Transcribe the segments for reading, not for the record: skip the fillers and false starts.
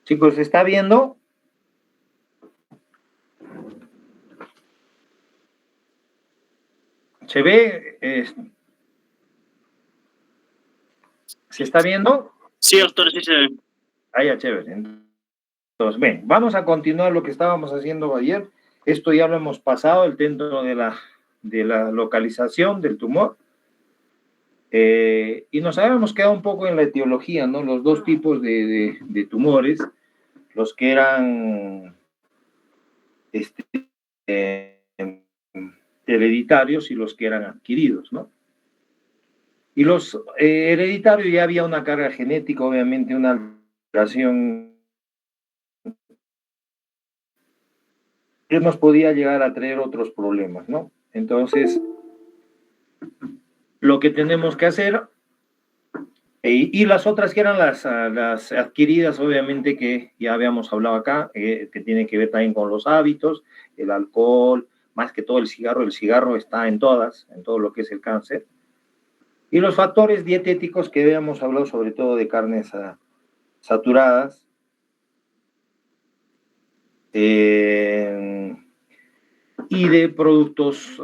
Chicos, ¿se está viendo? ¿Se ve? ¿Se está viendo? Sí, doctor, sí se ve. Ah, ya, chévere. Entonces, bien, vamos a continuar lo que estábamos haciendo ayer. Esto ya lo hemos pasado, el dentro de la localización del tumor. Y nos habíamos quedado un poco en la etiología, ¿no? Los dos tipos de tumores, los que eran eh, hereditarios y los que eran adquiridos, ¿no? Y los hereditarios ya había una carga genética, obviamente una alteración que nos podía llegar a traer otros problemas, ¿no? Entonces, lo que tenemos que hacer, y las otras que eran las adquiridas, obviamente que ya habíamos hablado acá, que tiene que ver también con los hábitos, el alcohol, más que todo el cigarro está en todas, en todo lo que es el cáncer, y los factores dietéticos que habíamos hablado sobre todo de carnes saturadas, y de productos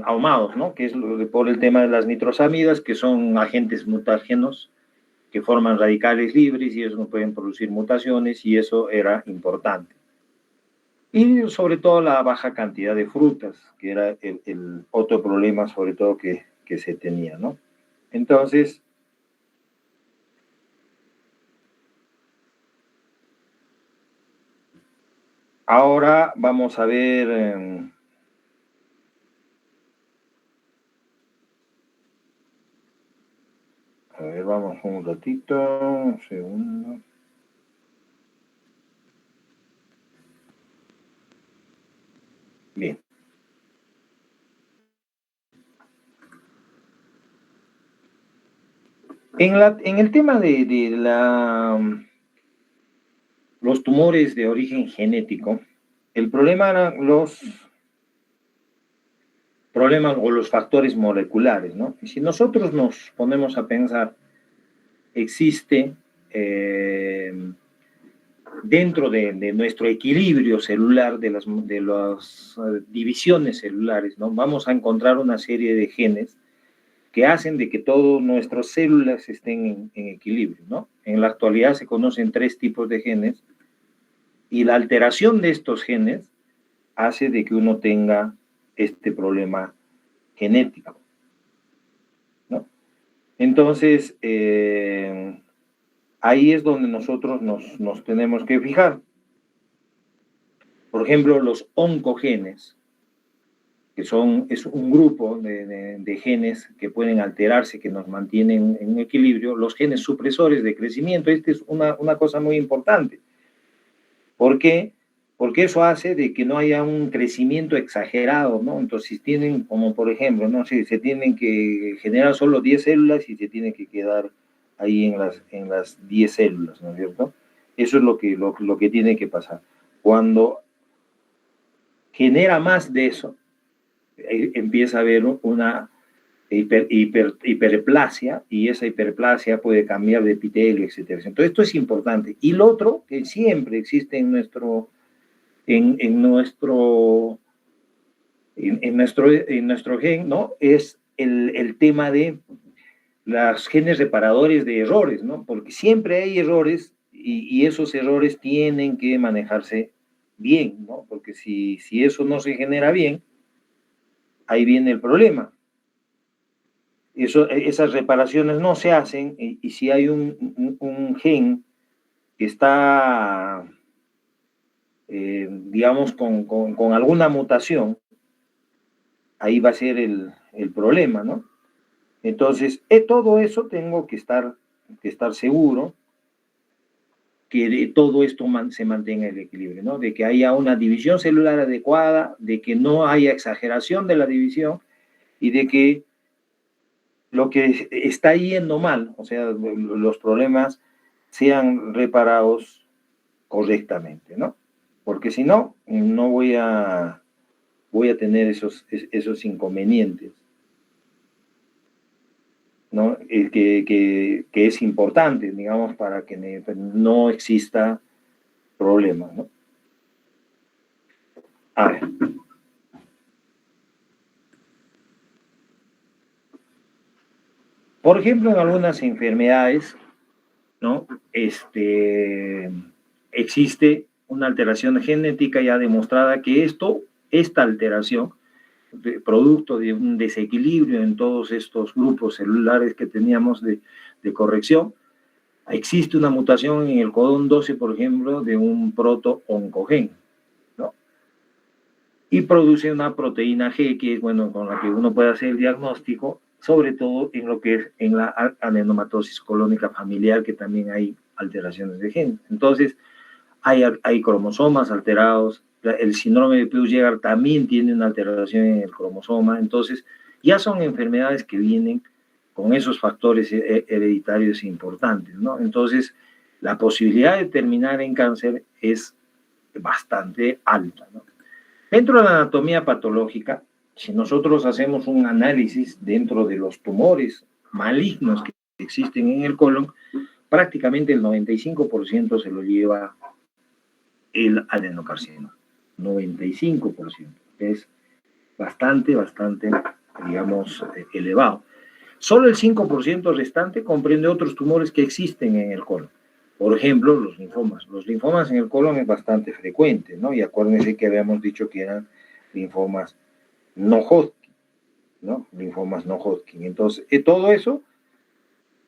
ahumados, ¿no? Que es por el tema de las nitrosamidas, que son agentes mutágenos que forman radicales libres y eso no pueden producir mutaciones y eso era importante. Y sobre todo la baja cantidad de frutas, que era el otro problema sobre todo que se tenía, ¿no? Entonces, ahora vamos a ver... a ver, vamos un ratito, un segundo. Bien. En el tema de los tumores de origen genético, el problema eran los problemas o los factores moleculares, ¿no? Y si nosotros nos ponemos a pensar, existe dentro de nuestro equilibrio celular, de las divisiones celulares, ¿no? Vamos a encontrar una serie de genes que hacen de que todas nuestras células estén en equilibrio, ¿no? En la actualidad se conocen 3 tipos de genes y la alteración de estos genes hace de que uno tenga este problema genético, ¿no? Entonces, ahí es donde nosotros nos tenemos que fijar. Por ejemplo, los oncogenes, que es un grupo de genes que pueden alterarse, que nos mantienen en equilibrio, los genes supresores de crecimiento, esta es una cosa muy importante. ¿Por qué? Porque eso hace de que no haya un crecimiento exagerado, ¿no? Entonces, si tienen, como por ejemplo, ¿no? Si se tienen que generar solo 10 células y se tiene que quedar ahí en las 10 células, ¿no es cierto? Eso es lo que tiene que pasar. Cuando genera más de eso, empieza a haber una hiperplasia y esa hiperplasia puede cambiar de epitelio, etcétera. Entonces, esto es importante. Y lo otro que siempre existe en nuestro gen, ¿no? Es el tema de los genes reparadores de errores, ¿no? Porque siempre hay errores y esos errores tienen que manejarse bien, ¿no? Porque si eso no se genera bien, ahí viene el problema. Esas reparaciones no se hacen y si hay un gen que está, digamos, con alguna mutación, ahí va a ser el problema, ¿no? Entonces, todo eso tengo que estar seguro que de todo esto se mantenga el equilibrio, ¿no? De que haya una división celular adecuada, de que no haya exageración de la división y de que lo que está yendo mal, o sea, los problemas sean reparados correctamente, ¿no? Porque si no, no voy a tener esos inconvenientes, ¿no? Que es importante, digamos, para que no exista problemas, ¿no? A ver. Por ejemplo, en algunas enfermedades, ¿no? Existe una alteración genética ya demostrada que esta alteración, producto de un desequilibrio en todos estos grupos celulares que teníamos de corrección, existe una mutación en el codón 12, por ejemplo, de un proto-oncogen, ¿no? Y produce una proteína G, que es, bueno, con la que uno puede hacer el diagnóstico, sobre todo en lo que es en la adenomatosis colónica familiar, que también hay alteraciones de gen. Entonces, hay cromosomas alterados, el síndrome de Peutz-Jeghers también tiene una alteración en el cromosoma, entonces ya son enfermedades que vienen con esos factores hereditarios importantes, ¿no? Entonces, la posibilidad de terminar en cáncer es bastante alta, ¿no? Dentro de la anatomía patológica, si nosotros hacemos un análisis dentro de los tumores malignos que existen en el colon, prácticamente el 95% se lo lleva el adenocarcinoma. 95%, que es bastante, digamos, elevado. Solo el 5% restante comprende otros tumores que existen en el colon. Por ejemplo, los linfomas. Los linfomas en el colon es bastante frecuente, ¿no? Y acuérdense que habíamos dicho que eran linfomas no Hodgkin, ¿no? Linfomas no Hodgkin. Entonces, todo eso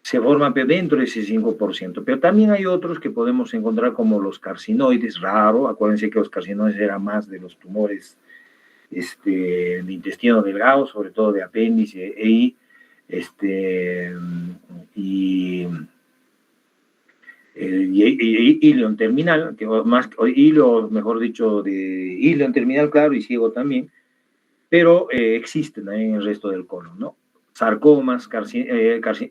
se forma dentro de ese 5%. Pero también hay otros que podemos encontrar como los carcinoides, raro. Acuérdense que los carcinoides eran más de los tumores de intestino delgado, sobre todo de apéndice y ilion terminal, que más hilo, mejor dicho, de ilion terminal, claro, y ciego también, pero existen también en el resto del colon, ¿no? Sarcomas,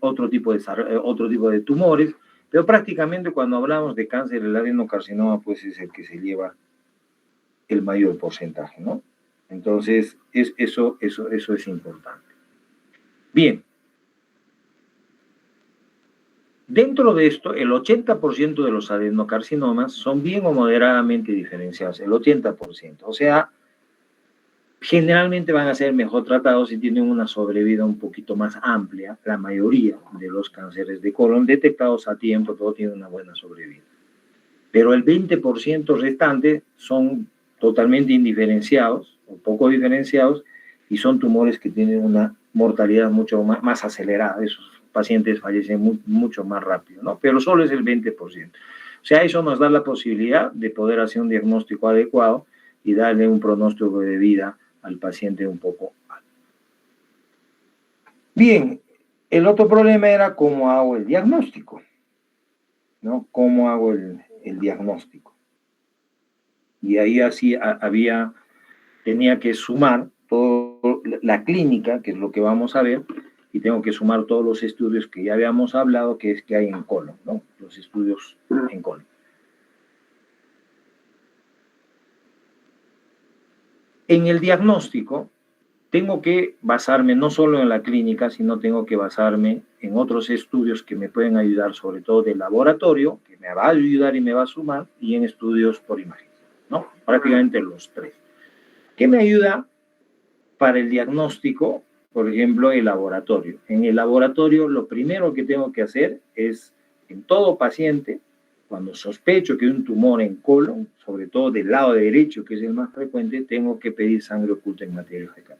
otro tipo de tumores, pero prácticamente cuando hablamos de cáncer, el adenocarcinoma, pues es el que se lleva el mayor porcentaje, ¿no? Entonces, eso es importante. Bien. Dentro de esto, el 80% de los adenocarcinomas son bien o moderadamente diferenciados, el 80%. O sea, generalmente van a ser mejor tratados y tienen una sobrevida un poquito más amplia. La mayoría de los cánceres de colon detectados a tiempo, todo tiene una buena sobrevida. Pero el 20% restante son totalmente indiferenciados o poco diferenciados y son tumores que tienen una mortalidad mucho más acelerada. Esos pacientes fallecen mucho más rápido, ¿no? Pero solo es el 20%. O sea, eso nos da la posibilidad de poder hacer un diagnóstico adecuado y darle un pronóstico de vida al paciente un poco alto. Bien, el otro problema era cómo hago el diagnóstico, ¿no? ¿Cómo hago el diagnóstico? Y ahí así tenía que sumar toda la clínica, que es lo que vamos a ver, y tengo que sumar todos los estudios que ya habíamos hablado, que es que hay en colon, ¿no? Los estudios en colon. En el diagnóstico, tengo que basarme no solo en la clínica, sino tengo que basarme en otros estudios que me pueden ayudar, sobre todo de laboratorio, que me va a ayudar y me va a sumar, y en estudios por imagen, ¿no? Prácticamente los tres. ¿Qué me ayuda para el diagnóstico? Por ejemplo, el laboratorio. En el laboratorio, lo primero que tengo que hacer es, en todo paciente, cuando sospecho que hay un tumor en colon, sobre todo del lado derecho, que es el más frecuente, tengo que pedir sangre oculta en materia fecal.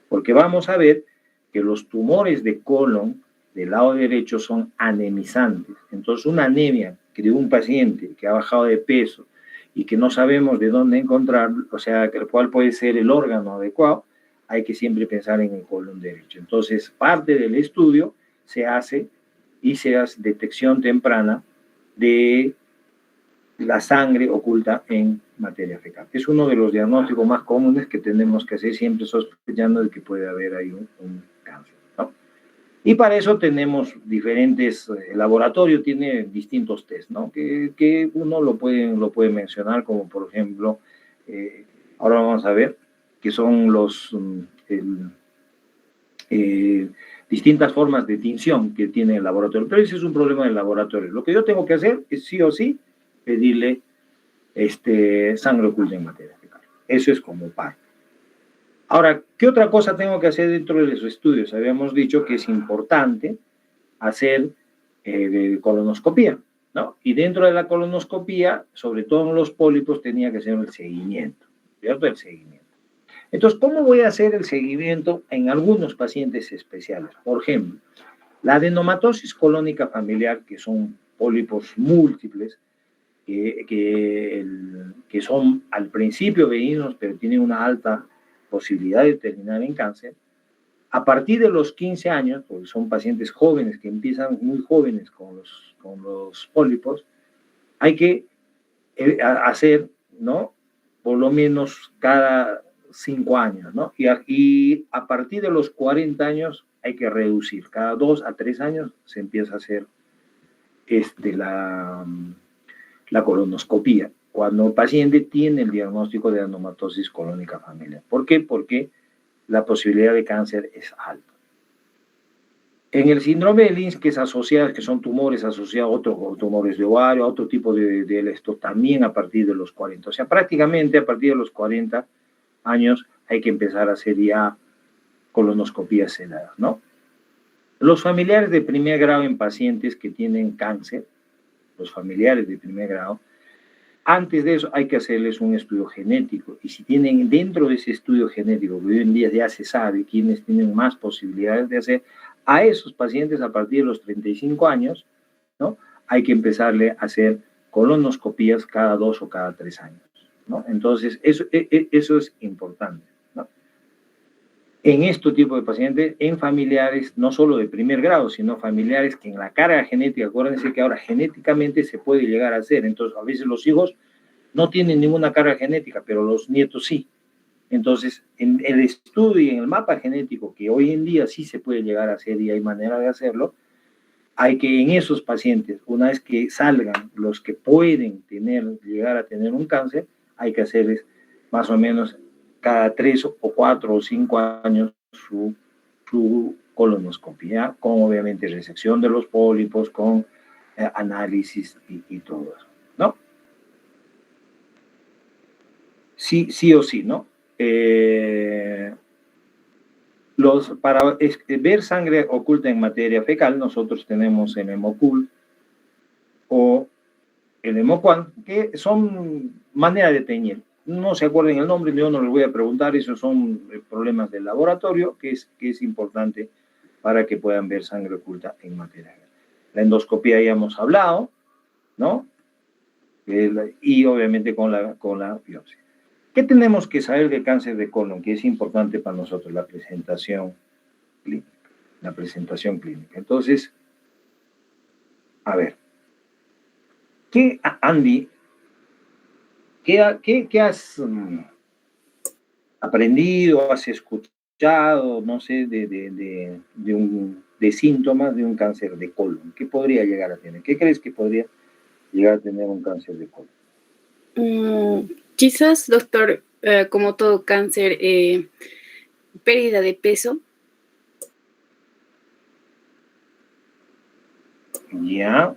Porque vamos a ver que los tumores de colon del lado derecho son anemizantes. Entonces, una anemia que de un paciente que ha bajado de peso y que no sabemos de dónde encontrar, o sea, cuál puede ser el órgano adecuado, hay que siempre pensar en el colon derecho. Entonces, parte del estudio se hace detección temprana de la sangre oculta en materia fecal. Es uno de los diagnósticos más comunes que tenemos que hacer siempre sospechando de que puede haber ahí un cáncer, ¿no? Y para eso tenemos diferentes, el laboratorio tiene distintos test, ¿no? Que uno lo puede mencionar, como por ejemplo, ahora vamos a ver, que son distintas formas de tinción que tiene el laboratorio. Pero ese es un problema del laboratorio. Lo que yo tengo que hacer es sí o sí pedirle sangre oculta en materia fecal. Eso es como parte. Ahora, ¿qué otra cosa tengo que hacer dentro de los estudios? Habíamos dicho que es importante hacer colonoscopía, ¿no? Y dentro de la colonoscopía, sobre todo en los pólipos, tenía que hacer el seguimiento, ¿cierto? El seguimiento. Entonces, ¿cómo voy a hacer el seguimiento en algunos pacientes especiales? Por ejemplo, la adenomatosis colónica familiar, que son pólipos múltiples, que son al principio benignos, pero tienen una alta posibilidad de terminar en cáncer. A partir de los 15 años, porque son pacientes jóvenes que empiezan muy jóvenes con los pólipos, hay que hacer, ¿no? Por lo menos cada 5 años, ¿no? Y a partir de los 40 años hay que reducir. Cada 2 a 3 años se empieza a hacer la colonoscopía, cuando el paciente tiene el diagnóstico de adenomatosis colónica familiar. ¿Por qué? Porque la posibilidad de cáncer es alta. En el síndrome de Lynch, que son tumores asociados a otros tumores de ovario, a otro tipo de esto, también a partir de los 40. O sea, prácticamente a partir de los 40 años hay que empezar a hacer ya colonoscopías sedadas, ¿no? Los familiares de primer grado en pacientes que tienen cáncer, los familiares de primer grado, antes de eso hay que hacerles un estudio genético, y si tienen dentro de ese estudio genético, que hoy en día ya se sabe quiénes tienen más posibilidades de hacer, a esos pacientes a partir de los 35 años, ¿no? Hay que empezarle a hacer colonoscopías cada 2 o cada 3 años, ¿no? Entonces, eso es importante, ¿no? En este tipo de pacientes, en familiares, no solo de primer grado, sino familiares que en la carga genética, acuérdense que ahora genéticamente se puede llegar a hacer, entonces a veces los hijos no tienen ninguna carga genética, pero los nietos sí. Entonces, en el estudio y en el mapa genético, que hoy en día sí se puede llegar a hacer y hay manera de hacerlo, hay que en esos pacientes, una vez que salgan los que pueden llegar a tener un cáncer, hay que hacerles más o menos cada 3 o 4 o 5 años su colonoscopia, con obviamente resección de los pólipos, con análisis y todo eso, ¿no? Sí o sí, ¿no? Para ver sangre oculta en materia fecal, nosotros tenemos el Hemocool o el Hemoquant, que son manera de teñir. No se acuerden el nombre, yo no les voy a preguntar, esos son problemas del laboratorio, que es importante para que puedan ver sangre oculta en materia fecal. La endoscopía ya hemos hablado, ¿no? Y obviamente con la biopsia. ¿Qué tenemos que saber del cáncer de colon? Que es importante para nosotros, la presentación clínica. La presentación clínica. Entonces, a ver, Andy, ¿qué has aprendido, has escuchado, no sé, de síntomas de un cáncer de colon? ¿Qué podría llegar a tener? ¿Qué crees que podría llegar a tener un cáncer de colon? Quizás, doctor, como todo cáncer, pérdida de peso. Ya.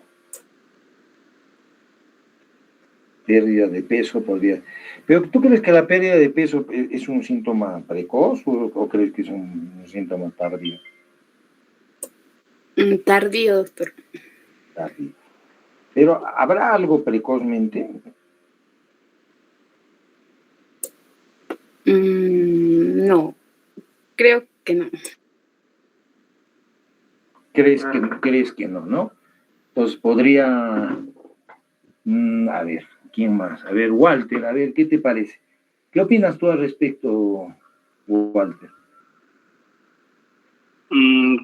Pérdida de peso podría... ¿Pero tú crees que la pérdida de peso es un síntoma precoz o crees que es un síntoma tardío? Tardío, doctor. Tardío. ¿Pero habrá algo precozmente? No, creo que no. ¿Crees que no, no? Entonces podría... a ver, ¿quién más? A ver, Walter, a ver, ¿qué te parece? ¿Qué opinas tú al respecto, Walter?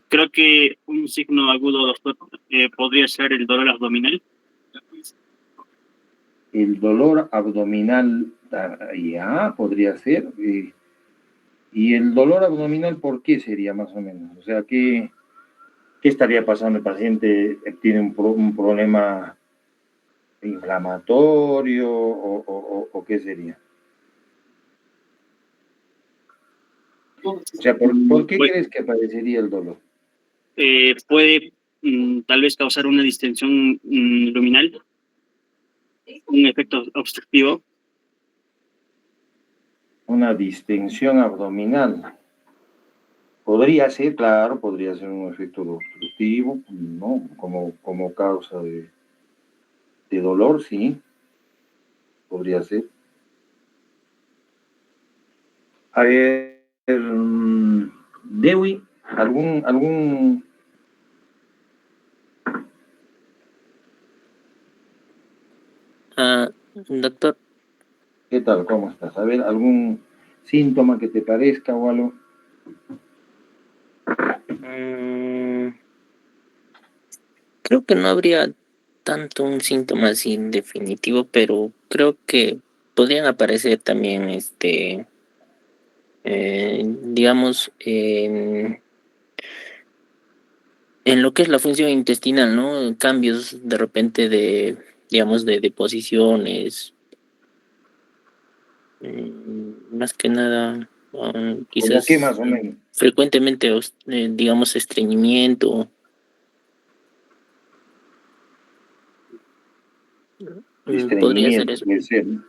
Creo que un signo agudo, doctor, podría ser el dolor abdominal. El dolor abdominal, ya, podría ser. ¿Y el dolor abdominal por qué sería más o menos? O sea, ¿qué estaría pasando? ¿El paciente tiene un problema inflamatorio o qué sería? O sea, ¿por qué crees que aparecería el dolor? Puede tal vez causar una distensión luminal. un efecto obstructivo. Una distensión abdominal. Podría ser, claro, podría ser un efecto obstructivo, ¿no? Como causa de dolor, sí, podría ser. A ver, Dewi, ¿algún Doctor, ¿qué tal? ¿Cómo estás? A ver, ¿algún síntoma que te parezca o algo? creo que no habría tanto un síntoma así definitivo, pero creo que podrían aparecer también, digamos, en lo que es la función intestinal, ¿no? Cambios de repente de, digamos, de posiciones, más que nada, ¿Cómo qué quizás más o menos? frecuentemente, digamos, estreñimiento. Podría ser Estreñimiento, eso. puede ser, ¿no?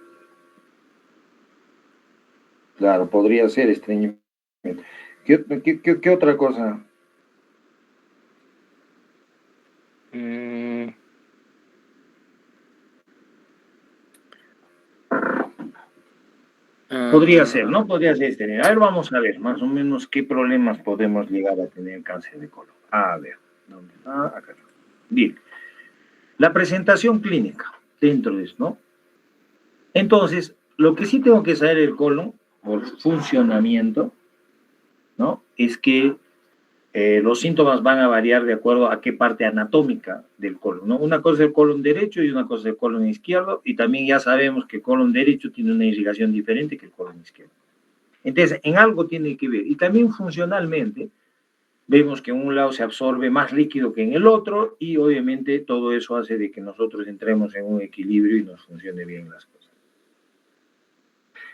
Claro, podría ser estreñimiento. ¿Qué otra cosa? Mm, Podría ser, ah, ¿no? Podría ser estreñimiento. A ver, vamos a ver más o menos qué problemas podemos llegar a tener cáncer de colon. A ver, ¿dónde está? Acá. Bien. La presentación clínica dentro de eso, ¿no? Entonces, lo que sí tengo que saber el colon, por funcionamiento, ¿no? Es que los síntomas van a variar de acuerdo a qué parte anatómica del colon, ¿no? Una cosa es el colon derecho y una cosa es el colon izquierdo, y también ya sabemos que el colon derecho tiene una irrigación diferente que el colon izquierdo. Entonces, en algo tiene que ver. Y también funcionalmente, vemos que en un lado se absorbe más líquido que en el otro, y obviamente todo eso hace de que nosotros entremos en un equilibrio y nos funcione bien las cosas.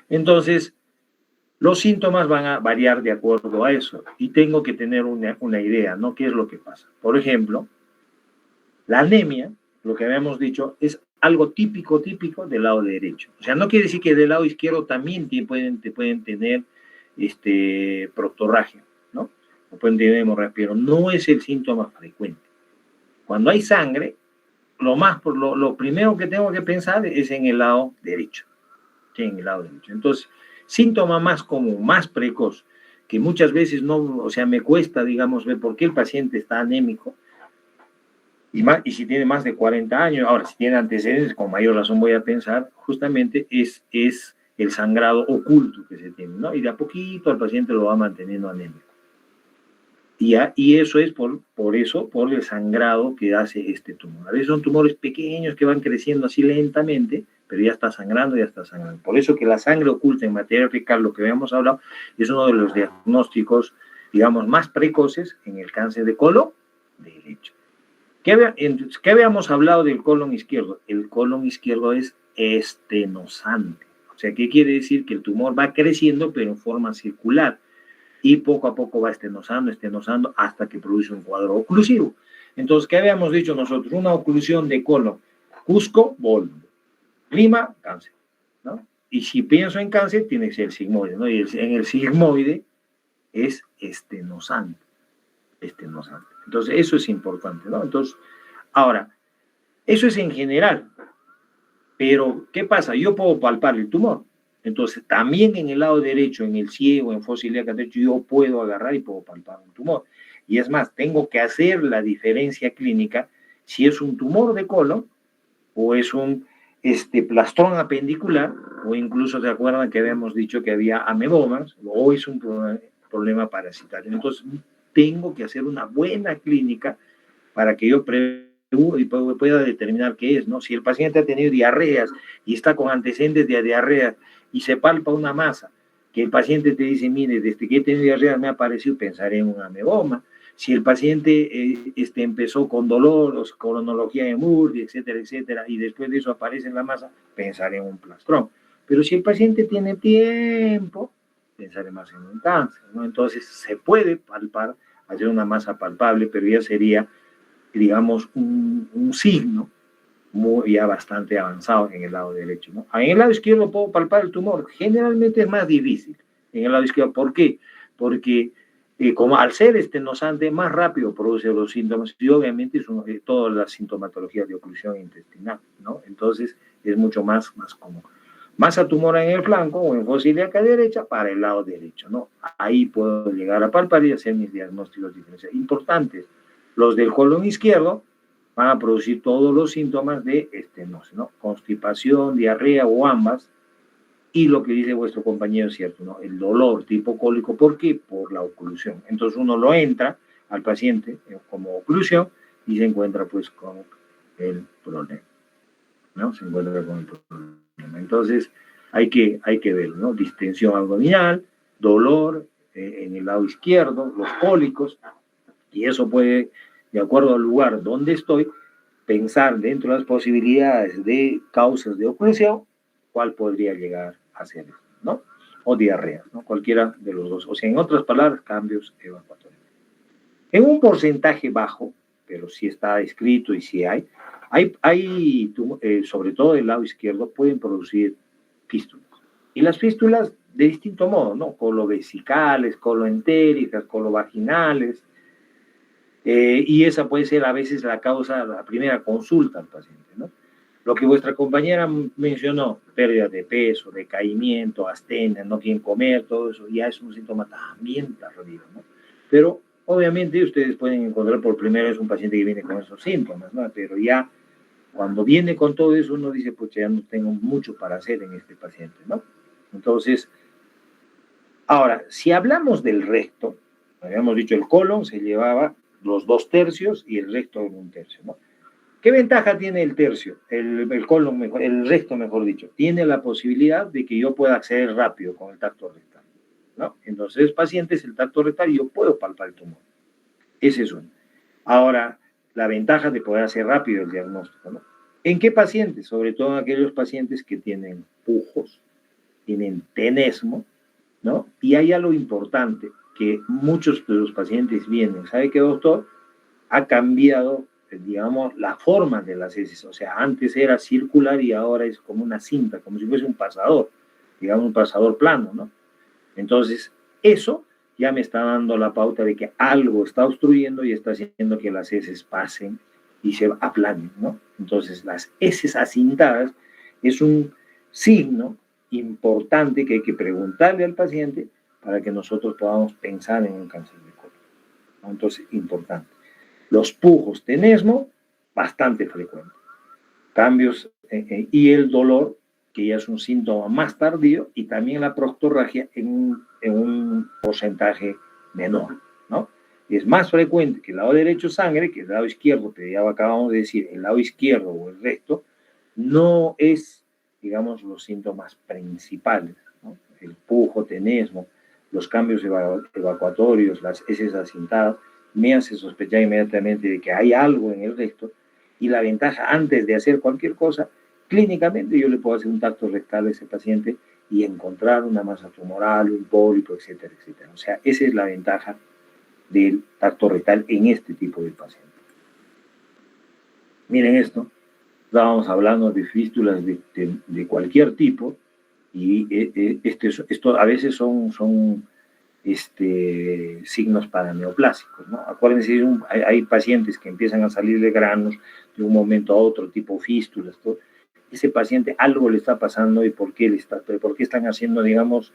Entonces, los síntomas van a variar de acuerdo a eso, y tengo que tener una idea, ¿no? ¿Qué es lo que pasa? Por ejemplo, la anemia, lo que habíamos dicho, es algo típico del lado derecho. O sea, no quiere decir que del lado izquierdo también te pueden tener proctorragia, ¿no? O pueden tener hemorragia, pero no es el síntoma frecuente. Cuando hay sangre, lo primero que tengo que pensar es en el lado derecho. Sí, en el lado derecho. Entonces, síntoma más común, más precoz, que muchas veces no, o sea, me cuesta, digamos, ver por qué el paciente está anémico, y si tiene más de 40 años, ahora, si tiene antecedentes, con mayor razón voy a pensar, justamente es el sangrado oculto que se tiene, ¿no? Y de a poquito el paciente lo va manteniendo anémico. Y eso es por el sangrado que hace este tumor. A veces son tumores pequeños que van creciendo así lentamente, pero ya está sangrando, ya está sangrando. Por eso que la sangre oculta en materia fecal, lo que habíamos hablado, es uno de los diagnósticos, digamos, más precoces en el cáncer de colon derecho. ¿Qué habíamos hablado del colon izquierdo? El colon izquierdo es estenosante. O sea, ¿qué quiere decir? Que el tumor va creciendo, pero en forma circular. Y poco a poco va estenosando, hasta que produce un cuadro oclusivo. Entonces, ¿qué habíamos dicho nosotros? Una oclusión de colon. Cusco, Bol. Lima, cáncer, ¿no? Y si pienso en cáncer, tiene que ser el sigmoide, ¿no? Y en el sigmoide es estenosante. Entonces, eso es importante, ¿no? Entonces, ahora, eso es en general, pero ¿qué pasa? Yo puedo palpar el tumor. Entonces, también en el lado derecho, en el ciego, en fosa ilíaca derecho, yo puedo agarrar y puedo palpar un tumor. Y es más, tengo que hacer la diferencia clínica si es un tumor de colon o es un plastrón apendicular, o incluso se acuerdan que habíamos dicho que había amebomas, o es un problema parasitario. Entonces, tengo que hacer una buena clínica para que yo y pueda determinar qué es, ¿no? Si el paciente ha tenido diarreas y está con antecedentes de diarrea y se palpa una masa, que el paciente te dice, mire, desde que he tenido diarrea me ha parecido, pensaré en un ameboma. Si el paciente empezó con dolor, o colonología de Murphy, etcétera, etcétera, y después de eso aparece en la masa, pensaré en un plastrón. Pero si el paciente tiene tiempo, pensaré más en un cáncer, ¿no? Entonces se puede palpar, hacer una masa palpable, pero ya sería, digamos, un signo ya bastante avanzado en el lado derecho, ¿no? En el lado izquierdo puedo palpar el tumor. Generalmente es más difícil en el lado izquierdo. ¿Por qué? Porque como al ser estenosante, más rápido produce los síntomas y obviamente son todas las sintomatologías de oclusión intestinal, ¿no? Entonces es mucho más común. Masa tumoral en el flanco o en fosa ilíaca derecha para el lado derecho, ¿no? Ahí puedo llegar a palpar y hacer mis diagnósticos diferenciales. Importantes, los del colon izquierdo van a producir todos los síntomas de estenosis, ¿no? Constipación, diarrea o ambas. Y lo que dice vuestro compañero es cierto, ¿no? El dolor tipo cólico, ¿por qué? Por la oclusión. Entonces uno lo entra al paciente como oclusión y se encuentra pues con el problema, ¿no? Se encuentra con el problema. Entonces hay que verlo, ¿no? Distensión abdominal, dolor en el lado izquierdo, los cólicos, y eso puede, de acuerdo al lugar donde estoy, pensar dentro de las posibilidades de causas de oclusión, cuál podría llegar a ser eso, ¿no? O diarrea, ¿no? Cualquiera de los dos. O sea, en otras palabras, cambios evacuatorios. En un porcentaje bajo, pero sí está escrito y sí hay sobre todo del lado izquierdo, pueden producir fístulas. Y las fístulas de distinto modo, ¿no? Colovesicales, coloentéricas, colovaginales, y esa puede ser a veces la causa, la primera consulta al paciente, ¿no? Lo que vuestra compañera mencionó, pérdida de peso, decaimiento, astenia, no quieren comer, todo eso, ya es un síntoma también tardío, ¿no? Pero obviamente ustedes pueden encontrar por primera vez un paciente que viene con esos síntomas, ¿no? Pero ya cuando viene con todo eso, uno dice, pues ya no tengo mucho para hacer en este paciente, ¿no? Entonces, ahora, si hablamos del recto, habíamos dicho el colon se llevaba los 2/3 y el recto en 1/3, ¿no? ¿Qué ventaja tiene el tercio, el colon, mejor, el recto, mejor dicho? Tiene la posibilidad de que yo pueda acceder rápido con el tacto rectal, ¿no? Entonces, pacientes, el tacto rectal, yo puedo palpar el tumor. Ese es uno. Ahora, la ventaja de poder hacer rápido el diagnóstico, ¿no? ¿En qué pacientes? Sobre todo en aquellos pacientes que tienen pujos, tienen tenesmo, ¿no? Y hay algo importante, que muchos de los pacientes vienen, ¿sabe qué, doctor? Ha cambiado, digamos, la forma de las heces, o sea, antes era circular y ahora es como una cinta, como si fuese un pasador, digamos, un pasador plano, ¿no? Entonces, eso ya me está dando la pauta de que algo está obstruyendo y está haciendo que las heces pasen y se aplanen, ¿no? Entonces, las heces acintadas es un signo importante que hay que preguntarle al paciente para que nosotros podamos pensar en un cáncer de colon, ¿no? Entonces, importante. Los pujos, tenesmo, bastante frecuente. Cambios y el dolor, que ya es un síntoma más tardío, y también la proctorragia en un porcentaje menor, ¿no? Es más frecuente que el lado derecho sangre, que el lado izquierdo, que ya acabamos de decir, el lado izquierdo o el recto, no es, digamos, los síntomas principales, ¿no? El pujo, tenesmo, los cambios evacuatorios, las heces acintadas, me hace sospechar inmediatamente de que hay algo en el recto, y la ventaja antes de hacer cualquier cosa, clínicamente yo le puedo hacer un tacto rectal a ese paciente y encontrar una masa tumoral, un pólipo, etcétera, etcétera. O sea, esa es la ventaja del tacto rectal en este tipo de pacientes. Miren esto, estábamos hablando de fístulas de cualquier tipo, y esto a veces son signos paraneoplásicos, ¿no? Acuérdense, hay pacientes que empiezan a salir de granos de un momento a otro, tipo fístulas, todo. Ese paciente algo le está pasando y por qué están haciendo, digamos,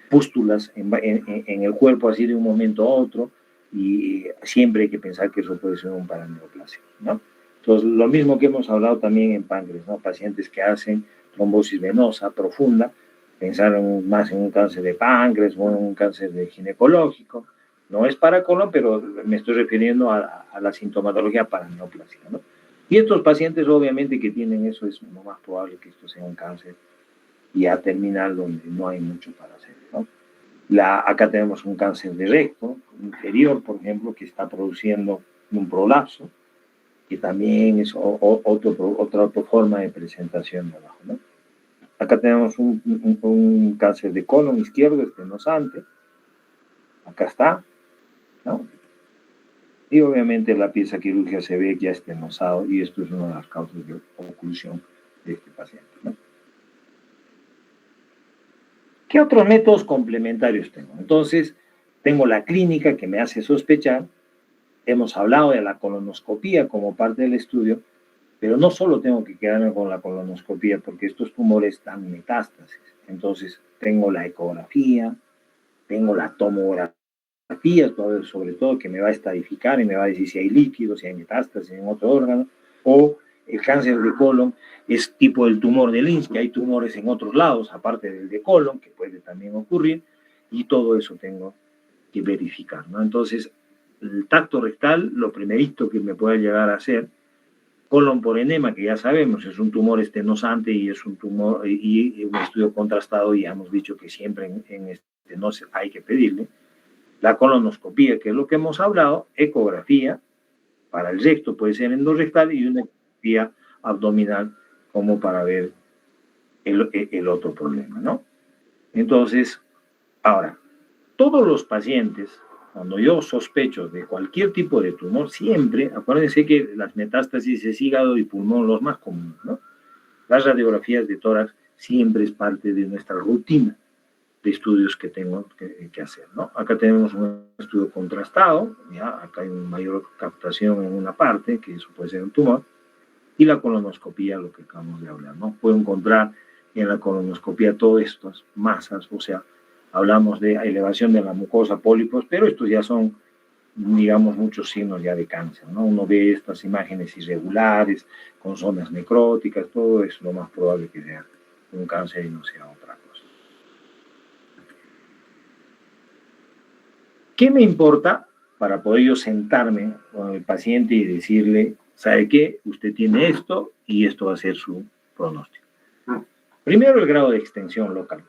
pústulas en el cuerpo así de un momento a otro, y siempre hay que pensar que eso puede ser un paraneoplásico, ¿no? Entonces, lo mismo que hemos hablado también en páncreas, ¿no? Pacientes que hacen trombosis venosa profunda, pensaron más en un cáncer de páncreas o en un cáncer de ginecológico. No es para colon, pero me estoy refiriendo a la sintomatología paraneoplásica, ¿no? Y estos pacientes, obviamente, que tienen eso, es lo más probable que esto sea un cáncer ya terminal donde no hay mucho para hacer, ¿no? Acá tenemos un cáncer de recto inferior, por ejemplo, que está produciendo un prolapso, que también es otra forma de presentación de abajo, ¿no? Acá tenemos un cáncer de colon izquierdo estenosante. Acá está, ¿no? Y obviamente la pieza quirúrgica se ve que ya estenosado y esto es una de las causas de oclusión de este paciente, ¿no? ¿Qué otros métodos complementarios tengo? Entonces, tengo la clínica que me hace sospechar, hemos hablado de la colonoscopía como parte del estudio, pero no solo tengo que quedarme con la colonoscopía, porque estos tumores dan metástasis. Entonces, tengo la ecografía, tengo la tomografía, sobre todo, que me va a estadificar y me va a decir si hay líquidos, si hay metástasis en otro órgano, o el cáncer de colon es tipo el tumor de Lynch, que hay tumores en otros lados, aparte del de colon, que puede también ocurrir, y todo eso tengo que verificar, ¿no? Entonces, el tacto rectal, lo primerito que me puede llegar a hacer, colon por enema, que ya sabemos, es un tumor estenosante y es un tumor, y un estudio contrastado, y ya hemos dicho que siempre en estenosis hay que pedirle, la colonoscopía, que es lo que hemos hablado, ecografía, para el recto puede ser endorrectal y una ecografía abdominal como para ver el otro problema, ¿no? Entonces, ahora, todos los pacientes, cuando yo sospecho de cualquier tipo de tumor, siempre, acuérdense que las metástasis es hígado y pulmón los más comunes, ¿no? Las radiografías de tórax siempre es parte de nuestra rutina de estudios que tengo que hacer, ¿no? Acá tenemos un estudio contrastado, ¿ya? Acá hay una mayor captación en una parte, que eso puede ser un tumor, y la colonoscopía, lo que acabamos de hablar, ¿no? Puedo encontrar en la colonoscopía todas estas masas, o sea, hablamos de elevación de la mucosa, pólipos, pero estos ya son, digamos, muchos signos ya de cáncer, ¿no? Uno ve estas imágenes irregulares, con zonas necróticas, todo es lo más probable que sea un cáncer y no sea otra cosa. ¿Qué me importa para poder yo sentarme con el paciente y decirle, ¿sabe qué? Usted tiene esto y esto va a ser su pronóstico. Primero, el grado de extensión local.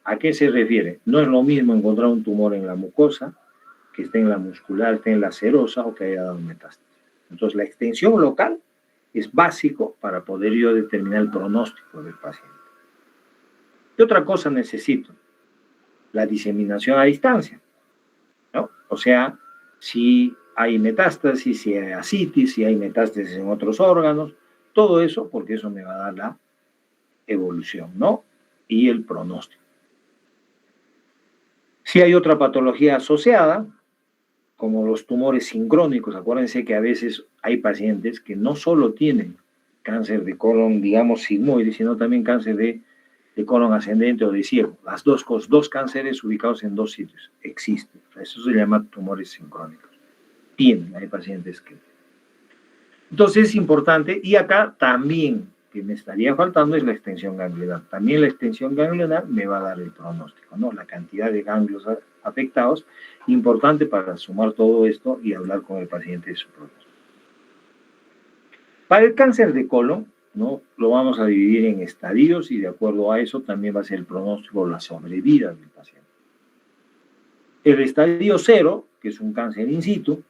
¿A qué se refiere? No es lo mismo encontrar un tumor en la mucosa, que esté en la muscular, esté en la serosa o que haya dado metástasis. Entonces, la extensión local es básico para poder yo determinar el pronóstico del paciente. ¿Qué otra cosa necesito? La diseminación a distancia, ¿no? O sea, si hay metástasis, si hay ascitis, si hay metástasis en otros órganos, todo eso, porque eso me va a dar la evolución, ¿no? Y el pronóstico. Si hay otra patología asociada, como los tumores sincrónicos, acuérdense que a veces hay pacientes que no solo tienen cáncer de colon, digamos, sigmoide, sino también cáncer de colon ascendente o de ciego. Las dos cosas, dos cánceres ubicados en dos sitios, existen. Eso se llama tumores sincrónicos. Hay pacientes que... Entonces es importante, y acá también, que me estaría faltando, es la extensión ganglionar. También la extensión ganglionar me va a dar el pronóstico, ¿no? La cantidad de ganglios afectados, importante para sumar todo esto y hablar con el paciente de su pronóstico. Para el cáncer de colon, ¿no? Lo vamos a dividir en estadios y de acuerdo a eso también va a ser el pronóstico, la sobrevida del paciente. El estadio 0, que es un cáncer in situ,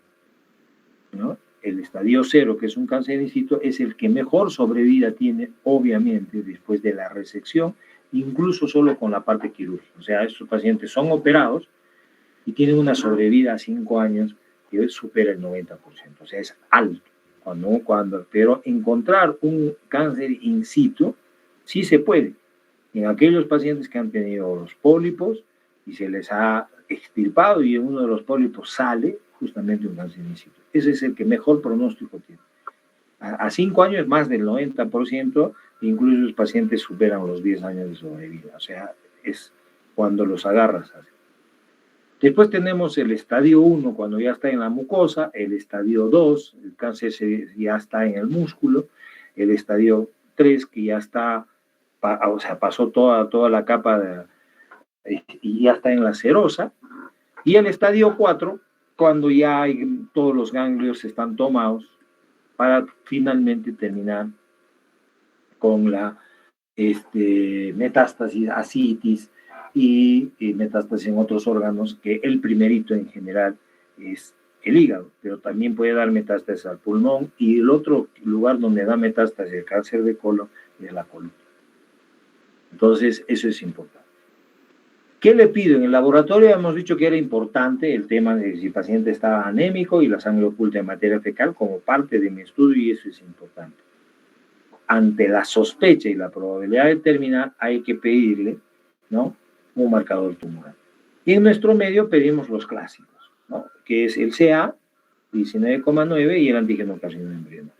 ¿no? El estadio 0, que es un cáncer in situ, es el que mejor sobrevida tiene, obviamente, después de la resección, incluso solo con la parte quirúrgica. O sea, estos pacientes son operados y tienen una sobrevida a 5 años que supera el 90%. O sea, es alto. Pero encontrar un cáncer in situ sí se puede. En aquellos pacientes que han tenido los pólipos y se les ha extirpado y uno de los pólipos sale, justamente un cáncer in situ. Ese es el que mejor pronóstico tiene. A 5 años más del 90%, incluso los pacientes superan los 10 años de sobrevida. O sea, es cuando los agarras así. Después tenemos el estadio 1, cuando ya está en la mucosa, el estadio 2, el cáncer ya está en el músculo, el estadio 3, que ya está, o sea, pasó toda la capa y ya está en la serosa, y el estadio 4, cuando ya todos los ganglios están tomados, para finalmente terminar con la metástasis, ascitis, y metástasis en otros órganos, que el primerito en general es el hígado, pero también puede dar metástasis al pulmón, y el otro lugar donde da metástasis el cáncer de colon es la columna. Entonces, eso es importante. ¿Qué le pido? En el laboratorio hemos dicho que era importante el tema de si el paciente estaba anémico y la sangre oculta en materia fecal como parte de mi estudio, y eso es importante. Ante la sospecha y la probabilidad de terminar, hay que pedirle, ¿no?, un marcador tumoral. Y en nuestro medio pedimos los clásicos, ¿no?, que es el CA 19,9 y el antígeno carcinoma embrionario.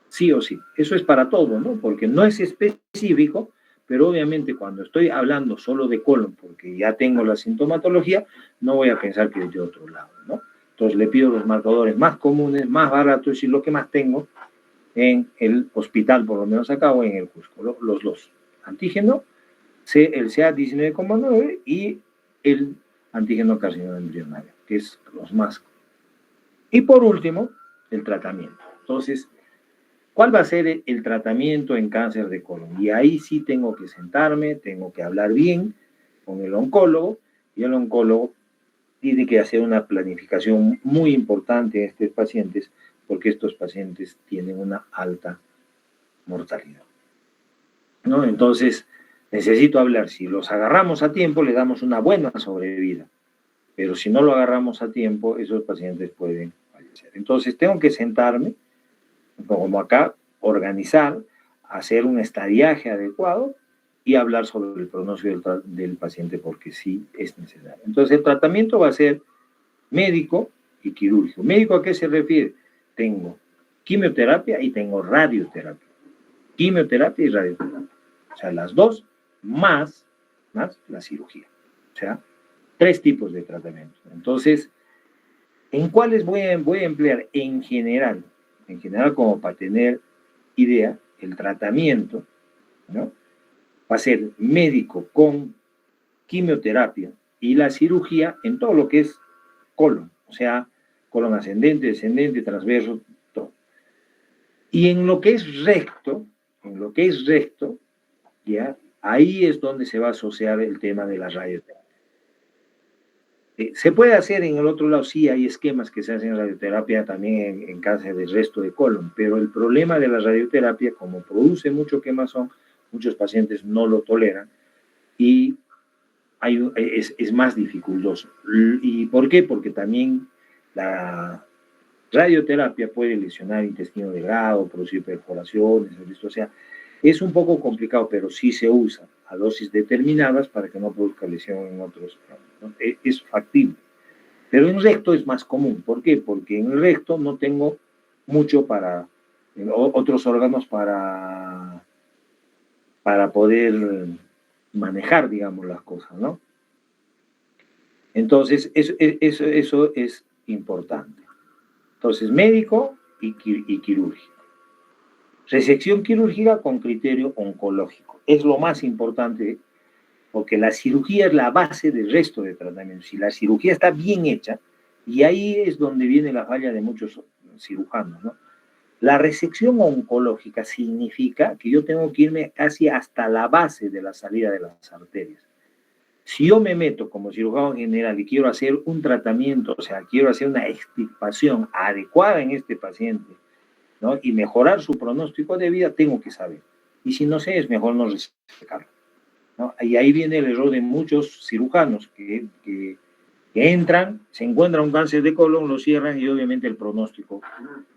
Sí o sí. Eso es para todo, ¿no? Porque no es específico, pero obviamente cuando estoy hablando solo de colon, porque ya tengo la sintomatología, no voy a pensar que es de otro lado, ¿no? Entonces le pido los marcadores más comunes, más baratos y lo que más tengo en el hospital, por lo menos acá, o en el Cusco, los dos. Antígeno, el CA 19,9 y el antígeno carcinoma embrionario, que es los más. Y por último, el tratamiento. Entonces, ¿cuál va a ser el tratamiento en cáncer de colon? Y ahí sí tengo que sentarme, tengo que hablar bien con el oncólogo, y el oncólogo tiene que hacer una planificación muy importante en estos pacientes, porque estos pacientes tienen una alta mortalidad, ¿no? Entonces, necesito hablar. Si los agarramos a tiempo, le damos una buena sobrevida, pero si no lo agarramos a tiempo, esos pacientes pueden fallecer. Entonces, tengo que sentarme, como acá, organizar, hacer un estadiaje adecuado y hablar sobre el pronóstico del paciente, porque sí es necesario. Entonces, el tratamiento va a ser médico y quirúrgico. ¿Médico a qué se refiere? Tengo quimioterapia y tengo radioterapia. Quimioterapia y radioterapia. O sea, las dos más la cirugía. O sea, 3 tipos de tratamiento. Entonces, ¿en cuáles voy a emplear? En general, como para tener idea, el tratamiento, ¿no?, va a ser médico con quimioterapia y la cirugía en todo lo que es colon, o sea, colon ascendente, descendente, transverso, todo. Y en lo que es recto, ya, ahí es donde se va a asociar el tema de la radioterapia. Se puede hacer en el otro lado, sí, hay esquemas que se hacen en radioterapia también en cáncer del resto de colon, pero el problema de la radioterapia, como produce mucho quemazón, muchos pacientes no lo toleran y es más dificultoso. ¿Y por qué? Porque también la radioterapia puede lesionar el intestino delgado, producir perforaciones, o sea, es un poco complicado, pero sí se usa a dosis determinadas para que no produzca lesión en otros, ¿no? Es factible. Pero en recto es más común. ¿Por qué? Porque en el recto no tengo mucho para otros órganos para poder manejar, digamos, las cosas, ¿no? Entonces, eso es importante. Entonces, médico y quirúrgico. Resección quirúrgica con criterio oncológico. Es lo más importante, porque la cirugía es la base del resto de tratamiento. Si la cirugía está bien hecha, y ahí es donde viene la falla de muchos cirujanos, ¿no? La resección oncológica significa que yo tengo que irme casi hasta la base de la salida de las arterias. Si yo me meto como cirujano general y quiero hacer un tratamiento, o sea, quiero hacer una extirpación adecuada en este paciente, ¿no?, y mejorar su pronóstico de vida, tengo que saber. Y si no sé, es mejor no resecarlo, ¿no? Y ahí viene el error de muchos cirujanos que entran, se encuentran un cáncer de colon, lo cierran y obviamente el pronóstico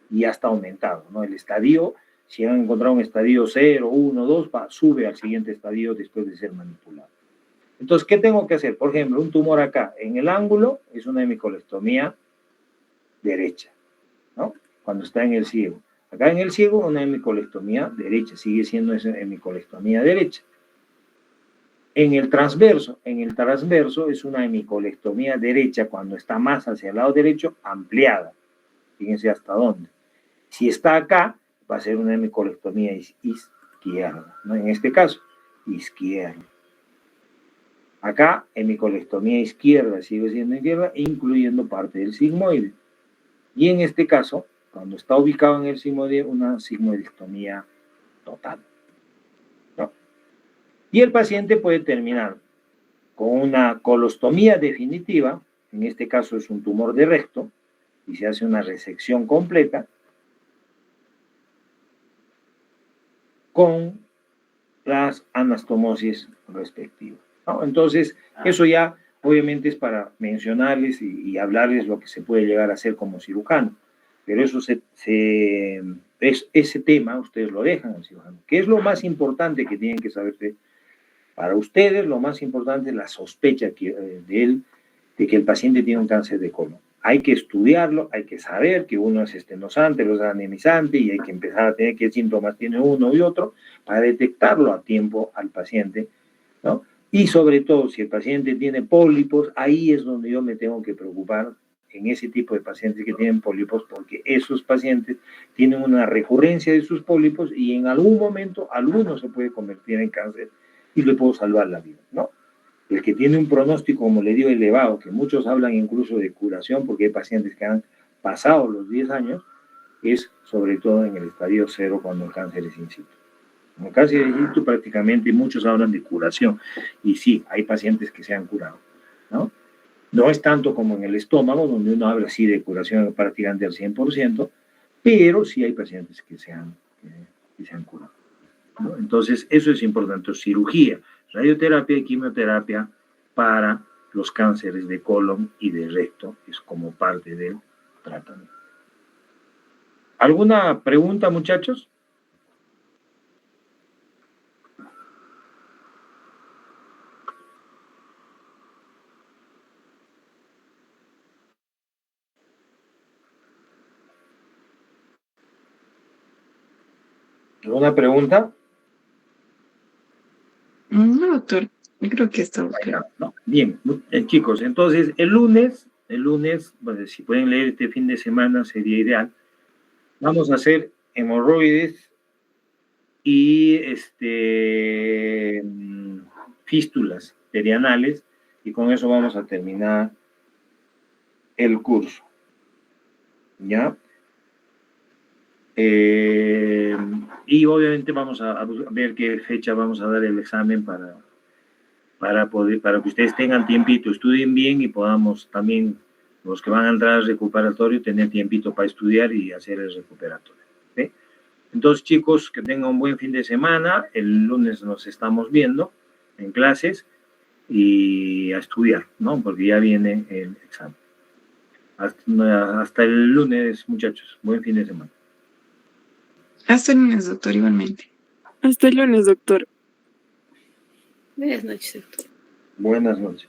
ya está aumentado, ¿no? El estadio, si han encontrado un estadio 0, 1, 2, sube al siguiente estadio después de ser manipulado. Entonces, ¿qué tengo que hacer? Por ejemplo, un tumor acá en el ángulo es una hemicolectomía derecha, ¿no?, cuando está en el ciego. Acá en el ciego, una hemicolectomía derecha, sigue siendo esa hemicolectomía derecha. En el transverso es una hemicolectomía derecha cuando está más hacia el lado derecho, ampliada. Fíjense hasta dónde. Si está acá, va a ser una hemicolectomía izquierda, ¿no? En este caso, izquierda. Acá, hemicolectomía izquierda, sigue siendo izquierda, incluyendo parte del sigmoide. Y en este caso, cuando está ubicado en el sigmoide, una sigmoidectomía total, ¿no? Y el paciente puede terminar con una colostomía definitiva, en este caso es un tumor de recto, y se hace una resección completa, con las anastomosis respectivas. ¿no? Entonces, eso ya obviamente es para mencionarles y hablarles lo que se puede llegar a hacer como cirujano. Pero eso ese tema ustedes lo dejan al cirujano. ¿Qué es lo más importante que tienen que saber para ustedes? Lo más importante es la sospecha de que el paciente tiene un cáncer de colon. Hay que estudiarlo, hay que saber que uno es estenosante, el otro es anemizante, y hay que empezar a tener qué síntomas tiene uno y otro para detectarlo a tiempo al paciente, ¿no? Y sobre todo, si el paciente tiene pólipos, ahí es donde yo me tengo que preocupar en ese tipo de pacientes que tienen pólipos, porque esos pacientes tienen una recurrencia de sus pólipos y en algún momento alguno se puede convertir en cáncer y le puedo salvar la vida, ¿no? El que tiene un pronóstico, como le digo, elevado, que muchos hablan incluso de curación, porque hay pacientes que han pasado los 10 años, es sobre todo en el estadio 0 cuando el cáncer es in situ. En el cáncer in situ prácticamente muchos hablan de curación, y sí, hay pacientes que se han curado, ¿no? No es tanto como en el estómago, donde uno habla así de curación prácticamente al 100%, pero sí hay pacientes que se han curado, ¿no? Entonces, eso es importante. Cirugía, radioterapia y quimioterapia para los cánceres de colon y de recto es como parte del tratamiento. ¿Alguna pregunta, muchachos? ¿Alguna pregunta? No, doctor, yo creo que está claro. No. Bien, chicos, entonces el lunes, bueno, si pueden leer este fin de semana sería ideal. Vamos a hacer hemorroides y fístulas perianales, y con eso vamos a terminar el curso. ¿Ya? Y obviamente vamos a ver qué fecha vamos a dar el examen para que ustedes tengan tiempito, estudien bien y podamos también, los que van a entrar al recuperatorio, tener tiempito para estudiar y hacer el recuperatorio. ¿Sí? Entonces, chicos, que tengan un buen fin de semana. El lunes nos estamos viendo en clases y a estudiar, ¿no? Porque ya viene el examen. Hasta el lunes, muchachos. Buen fin de semana. Hasta el lunes, doctor, igualmente. Hasta el lunes, doctor. Buenas noches, doctor. Buenas noches.